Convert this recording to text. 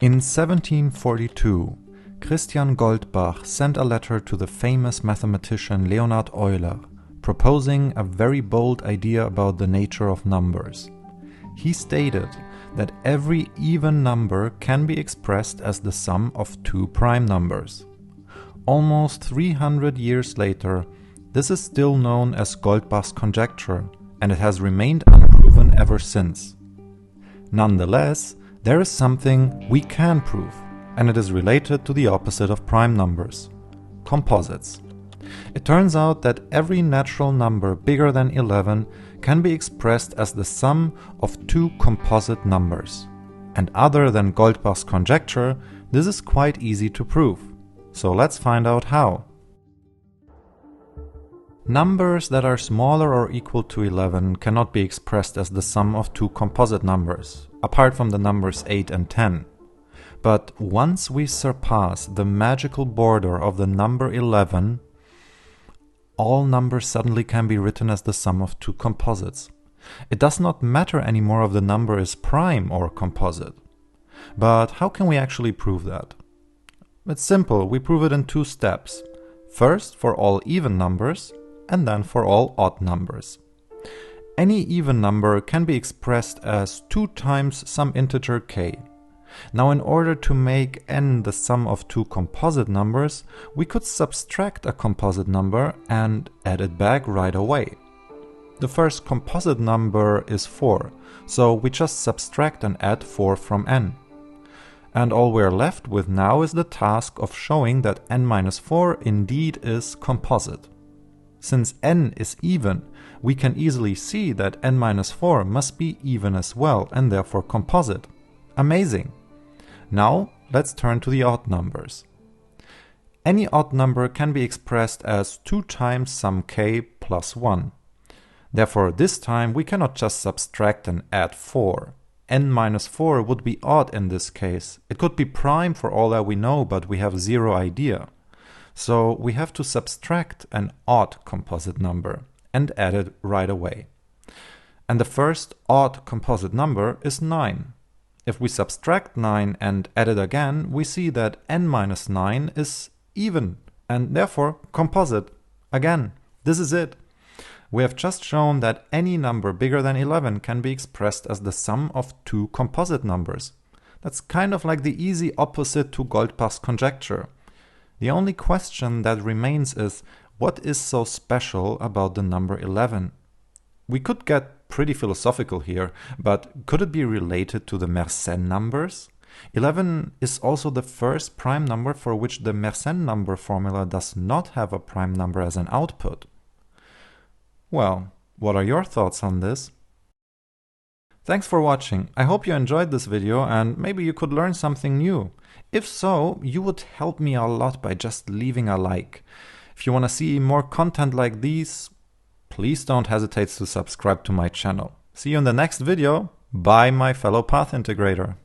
In 1742, Christian Goldbach sent a letter to the famous mathematician Leonhard Euler, proposing a very bold idea about the nature of numbers. He stated that every even number can be expressed as the sum of two prime numbers. Almost 300 years later, this is still known as Goldbach's conjecture, and it has remained unproven ever since. Nonetheless, there is something we can prove, and it is related to the opposite of prime numbers: composites. It turns out that every natural number bigger than 11 can be expressed as the sum of two composite numbers. And other than Goldbach's conjecture, this is quite easy to prove. So let's find out how. Numbers that are smaller or equal to 11 cannot be expressed as the sum of two composite numbers, apart from the numbers 8 and 10. But once we surpass the magical border of the number 11, all numbers suddenly can be written as the sum of two composites. It does not matter anymore if the number is prime or composite. But how can we actually prove that? It's simple, we prove it in two steps. First, for all even numbers, and then for all odd numbers. Any even number can be expressed as 2 times some integer k. Now, in order to make n the sum of two composite numbers, we could subtract a composite number and add it back right away. The first composite number is 4, so we just subtract and add 4 from n. And all we're left with now is the task of showing that n minus 4 indeed is composite. Since n is even, we can easily see that n minus 4 must be even as well, and therefore composite. Amazing! Now, let's turn to the odd numbers. Any odd number can be expressed as 2 times some k plus 1. Therefore, this time we cannot just subtract and add 4. n minus 4 would be odd in this case. It could be prime for all that we know, but we have zero idea. So we have to subtract an odd composite number and add it right away. And the first odd composite number is 9. If we subtract 9 and add it again, we see that n minus 9 is even and therefore composite. Again, this is it. We have just shown that any number bigger than 11 can be expressed as the sum of two composite numbers. That's kind of like the easy opposite to Goldbach's conjecture. The only question that remains is, what is so special about the number 11? We could get pretty philosophical here, but could it be related to the Mersenne numbers? 11 is also the first prime number for which the Mersenne number formula does not have a prime number as an output. Well, what are your thoughts on this? Thanks for watching. I hope you enjoyed this video and maybe you could learn something new. If so, you would help me a lot by just leaving a like. If you want to see more content like these, please don't hesitate to subscribe to my channel. See you in the next video. Bye, my fellow path integrator.